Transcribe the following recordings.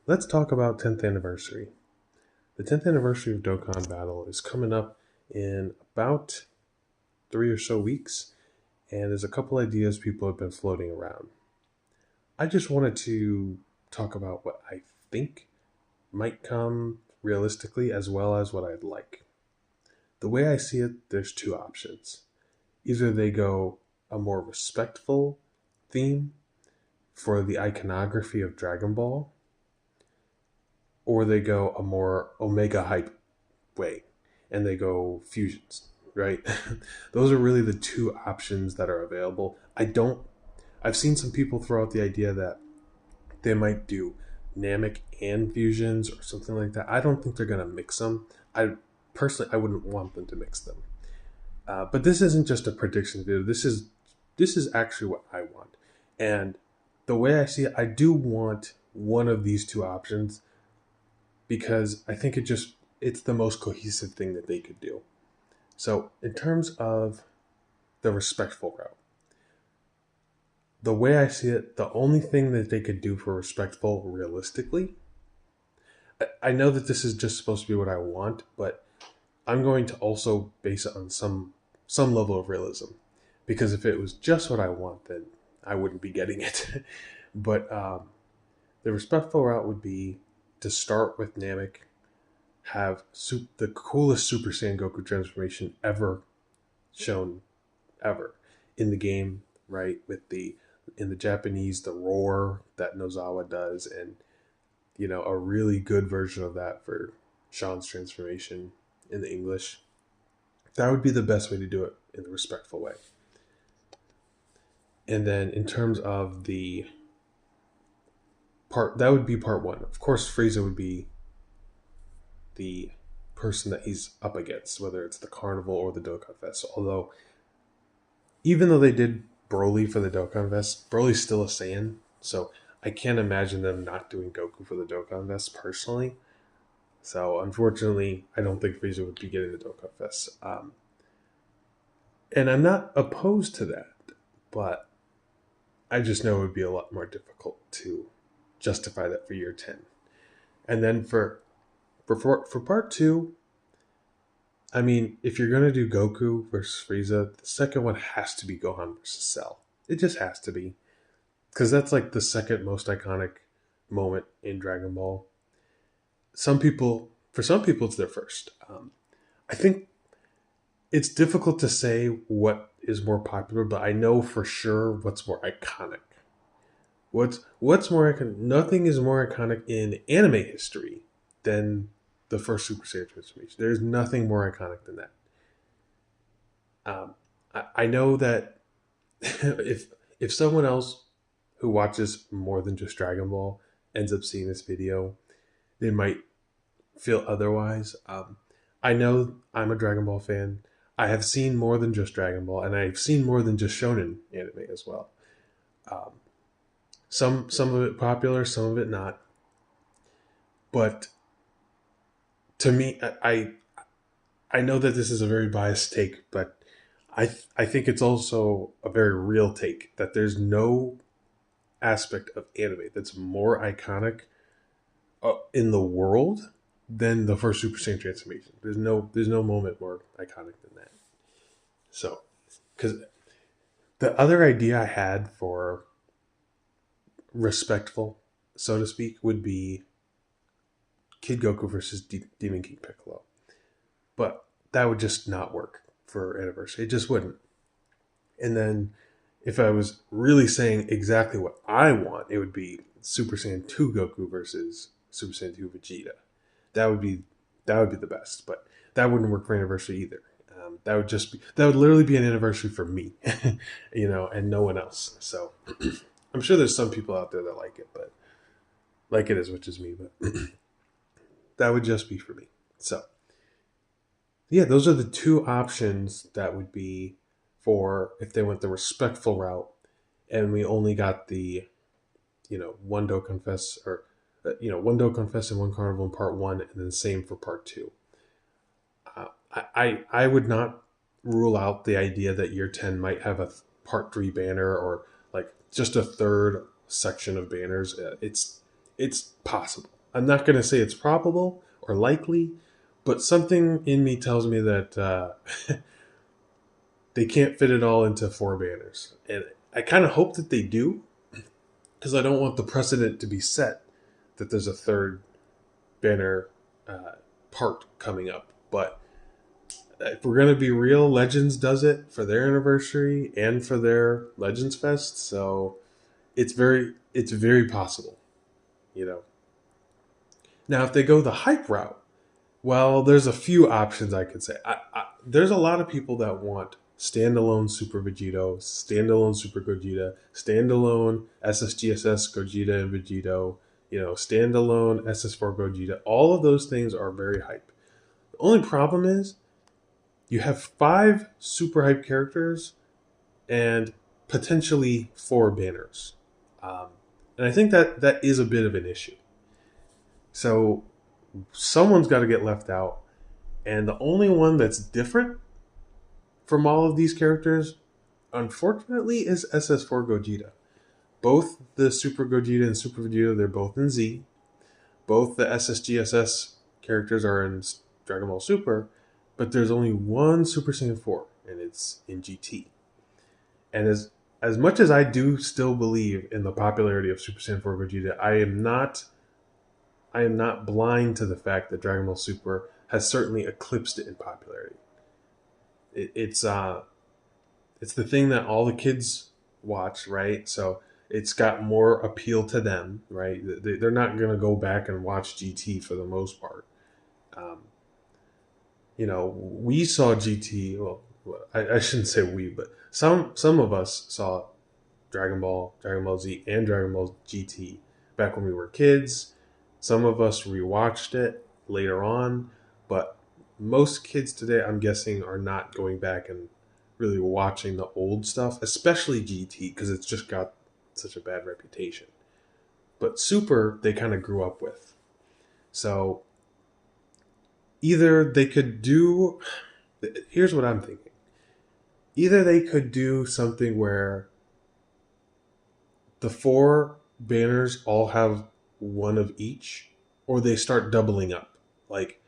let's talk about 10th anniversary. The 10th anniversary of Dokkan Battle is coming up in about 3 or so weeks, and there's a couple ideas people have been floating around. I just wanted to talk about what I think might come realistically as well as what I'd like. The way I see it, there's two options. Either they go a more respectful theme for the iconography of Dragon Ball, or they go a more Omega hype way and they go fusions, right? Those are really the two options that are available. I've seen some people throw out the idea that they might do Namek and fusions or something like that. I don't think they're going to mix them. I wouldn't want them to mix them. But this isn't just a prediction video. This is actually what I want. And the way I see it, I do want one of these two options because I think it's the most cohesive thing that they could do. So in terms of the respectful route, the way I see it, the only thing that they could do for respectful realistically, I know that this is just supposed to be what I want, but I'm going to also base it on some level of realism. Because if it was just what I want, then I wouldn't be getting it. But the respectful route would be to start with Namek, have the coolest Super Saiyan Goku transformation ever shown ever in the game, right? In the Japanese, the roar that Nozawa does, and a really good version of that for Sean's transformation in the English. That would be the best way to do it in a respectful way. And then in terms of the part, that would be part one. Of course, Frieza would be the person that he's up against, whether it's the Carnival or the Dokkan Fest. Although, even though they did Broly for the Dokkan Fest, Broly's still a Saiyan, so I can't imagine them not doing Goku for the Dokkan Fest personally. So unfortunately, I don't think Frieza would be getting the Dokkan Fest. And I'm not opposed to that, but I just know it would be a lot more difficult to justify that for year 10. And then for part two, I mean, if you're going to do Goku versus Frieza, the second one has to be Gohan versus Cell. It just has to be. Because that's like the second most iconic moment in Dragon Ball. For some people, it's their first. I think it's difficult to say what is more popular, but I know for sure what's more iconic. What's more iconic? Nothing is more iconic in anime history than the first Super Saiyan transformation. There's nothing more iconic than that. I know that if someone else who watches more than just Dragon Ball ends up seeing this video, they might feel otherwise. I know I'm a Dragon Ball fan. I have seen more than just Dragon Ball, and I've seen more than just shonen anime as well. Some of it popular, some of it not. But to me, I know that this is a very biased take, but I think it's also a very real take that there's no aspect of anime that's more iconic in the world than the first Super Saiyan transformation. There's no moment more iconic than that. So, because the other idea I had for respectful, so to speak, would be Kid Goku versus Demon King Piccolo. But that would just not work for anniversary. It just wouldn't. And then if I was really saying exactly what I want, it would be Super Saiyan 2 Goku versus Super Saiyan 2 Vegeta. That would be the best, but that wouldn't work for anniversary either. That would literally be an anniversary for me, and no one else. So I'm sure there's some people out there that like it, but like it as much as me, but that would just be for me. So yeah, those are the two options that would be for if they went the respectful route, and we only got the, one Dokkan Fest or one Dokkan Fest and one Carnival in part one, and then same for part two. I would not rule out the idea that year 10 might have a part three banner or like just a third section of banners. It's possible. I'm not going to say it's probable or likely, but something in me tells me that they can't fit it all into 4 banners. And I kind of hope that they do, because I don't want the precedent to be set that there's a third banner uh, part coming up. But if we're going to be real, Legends does it for their anniversary and for their Legends Fest. So it's very possible, you know. Now, if they go the hype route, well, there's a few options I could say. There's a lot of people that want standalone Super Vegito, standalone Super Gogeta, standalone SSGSS Gogeta and Vegito, standalone SS4 Gogeta. All of those things are very hype. The only problem is you have 5 super hype characters and potentially 4 banners. Um, and I think that is a bit of an issue. So someone's got to get left out. And the only one that's different from all of these characters, unfortunately, is SS4 Gogeta. Both the Super Gogeta and Super Vegeta, they're both in Z. Both the SSGSS characters are in Dragon Ball Super, but there's only one Super Saiyan 4, and it's in GT. And as much as I do still believe in the popularity of Super Saiyan 4 Gogeta, I am not blind to the fact that Dragon Ball Super has certainly eclipsed it in popularity. It's the thing that all the kids watch, right? So it's got more appeal to them, right? They're not going to go back and watch GT for the most part. Um, we saw GT. Well, I shouldn't say we, but some of us saw Dragon Ball, Dragon Ball Z, and Dragon Ball GT back when we were kids. Some of us rewatched it later on, but most kids today, I'm guessing, are not going back and really watching the old stuff, especially GT, because it's just got such a bad reputation. But Super, they kind of grew up with. So either they could do. Here's what I'm thinking. Either they could do something where the 4 banners all have one of each, or they start doubling up. Like,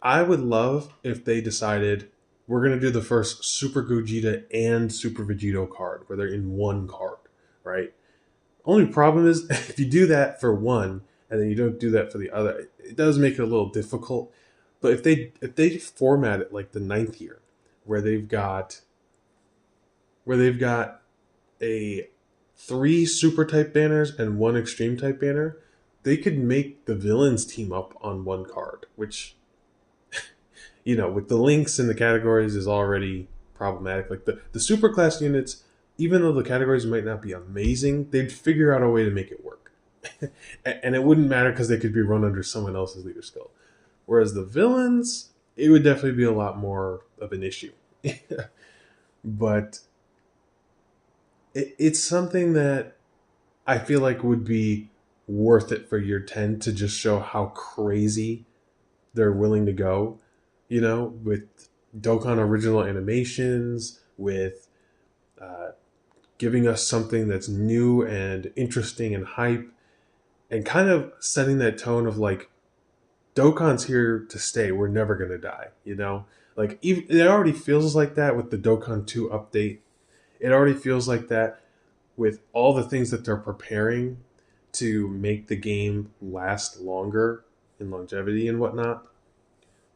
I would love if they decided we're going to do the first Super Gogeta and Super Vegito card, where they're in one card, right? Only problem is if you do that for one and then you don't do that for the other, it does make it a little difficult. But if they format it like the 9th year, where they've got a 3 super type banners and 1 extreme type banner, they could make the villains team up on one card, which, with the links in the categories is already problematic. Like the super class units, even though the categories might not be amazing, they'd figure out a way to make it work. And it wouldn't matter because they could be run under someone else's leader skill. Whereas the villains, it would definitely be a lot more of an issue. But it's something that I feel like would be worth it for year 10 to just show how crazy they're willing to go, with Dokkan original animations, with giving us something that's new and interesting and hype, and kind of setting that tone of like, Dokkan's here to stay. We're never going to die, Like, even, it already feels like that with the Dokkan 2 update. It already feels like that with all the things that they're preparing to make the game last longer in longevity and whatnot.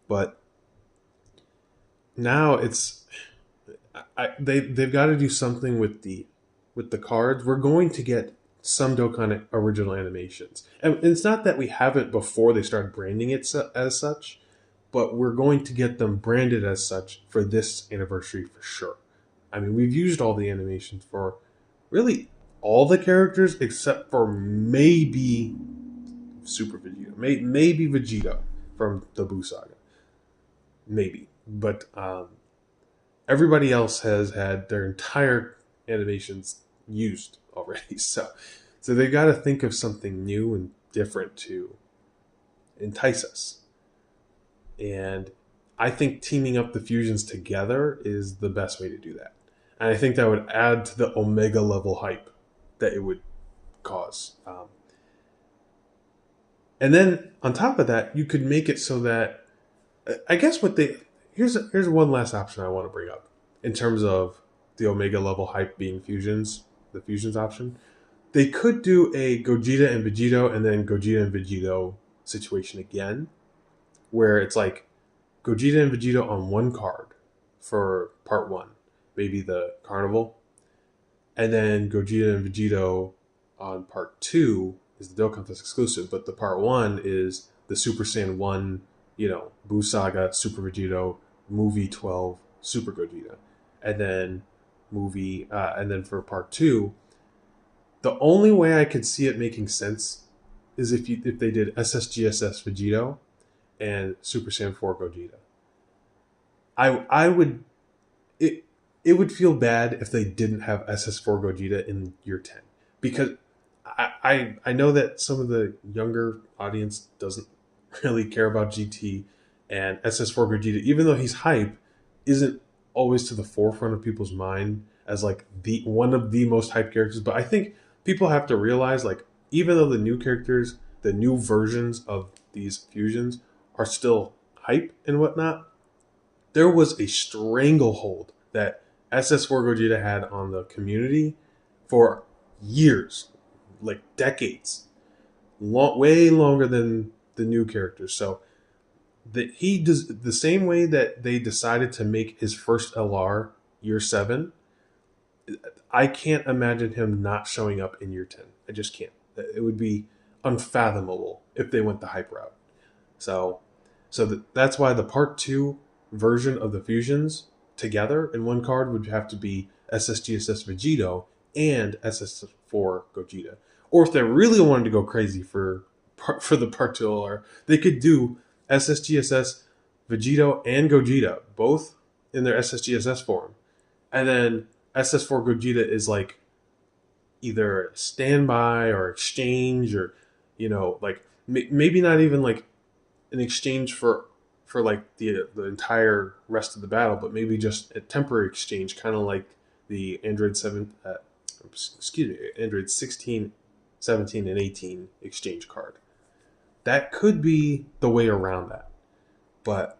But now they've got to do something with the cards. We're going to get some Dokkan original animations, and it's not that we haven't before they started branding it as such, but we're going to get them branded as such for this anniversary for sure. I mean, we've used all the animations for really all the characters except for maybe Super Vegeta, maybe Vegeta from the Buu Saga, maybe, but everybody else has had their entire animations used already. So they got to think of something new and different to entice us. And I think teaming up the fusions together is the best way to do that. And I think that would add to the Omega level hype that it would cause. And then on top of that, you could make it so that I guess what they here's one last option I want to bring up in terms of the Omega level hype being fusions, the fusions option. They could do a Gogeta and Vegito and then Gogeta and Vegito situation again, where it's like Gogeta and Vegito on one card for part one, maybe the Carnival, and then Gogeta and Vegito on part two is the Dokkan Fest exclusive, but the part one is the Super Saiyan 1, Buu Saga, Super Vegito, movie 12, Super Gogeta. And then and then for part two, the only way I could see it making sense is if they did SSGSS Vegito and Super Saiyan 4 Gogeta. I would it it would feel bad if they didn't have SS4 Gogeta in year 10 because I know that some of the younger audience doesn't really care about GT and SS4 Gogeta, even though he's hype, isn't always to the forefront of people's mind as like the one of the most hype characters. But I think people have to realize like even though the new characters, the new versions of these fusions are still hype and whatnot, there was a stranglehold that SS4 Gogeta had on the community for years, like decades, way longer than the new characters. So that he does the same way that they decided to make his first LR year 7. I can't imagine him not showing up in year 10. I just can't. It would be unfathomable if they went the hype route. So, that's why the part 2 version of the fusions together in one card would have to be SSGSS Vegito and SS4 Gogeta. Or if they really wanted to go crazy for the part 2 LR, they could do SSGSS Vegito and Gogeta, both in their SSGSS form. And then SS4 Gogeta is like either standby or exchange or, like maybe not even like an exchange for like the entire rest of the battle, but maybe just a temporary exchange, kind of like the Android 16, 17, and 18 exchange card. That could be the way around that. But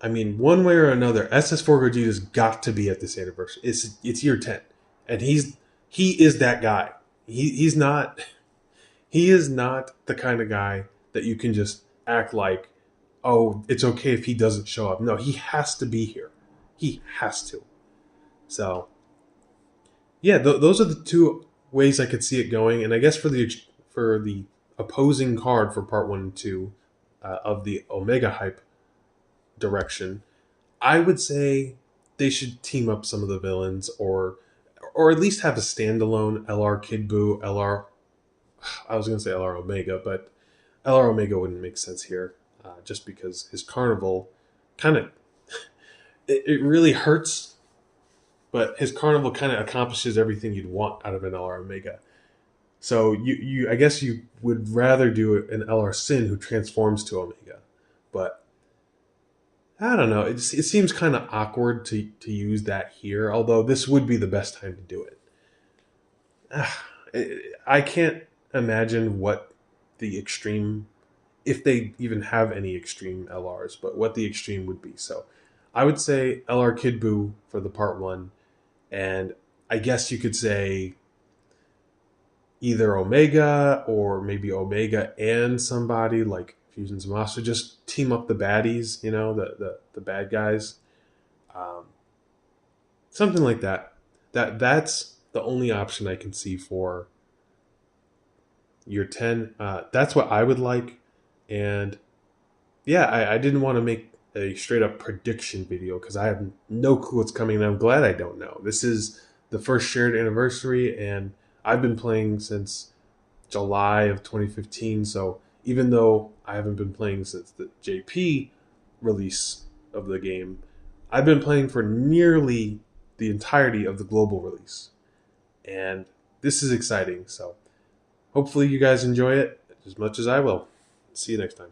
I mean, one way or another, SS4 Gogeta's got to be at this anniversary. It's year 10, and he is that guy. He's not he is not the kind of guy that you can just act like, oh, it's okay if he doesn't show up. No, he has to be here. He has to. So, yeah, those are the two ways I could see it going. And I guess for the opposing card for part 1 and 2 of the Omega hype direction, I would say they should team up some of the villains, or at least have a standalone LR Kid Buu, LR. I was going to say LR Omega, but LR Omega wouldn't make sense here, just because his carnival kind of it really hurts, but his carnival kind of accomplishes everything you'd want out of an LR Omega. So I guess you would rather do an LR Sin who transforms to Omega, but I don't know. It seems kind of awkward to use that here, although this would be the best time to do it. I can't imagine what the extreme, if they even have any extreme LRs, but what the extreme would be. So I would say LR Kid Buu for the part 1, and I guess you could say either Omega or maybe Omega and somebody like Fusion Zamasu. Just team up the baddies, the bad guys. Something like that. That's the only option I can see for year 10. That's what I would like. And yeah, I didn't want to make a straight up prediction video because I have no clue what's coming, and I'm glad I don't know. This is the first shared anniversary, and I've been playing since July of 2015. So even though I haven't been playing since the JP release of the game, I've been playing for nearly the entirety of the global release. And this is exciting. So hopefully you guys enjoy it as much as I will. See you next time.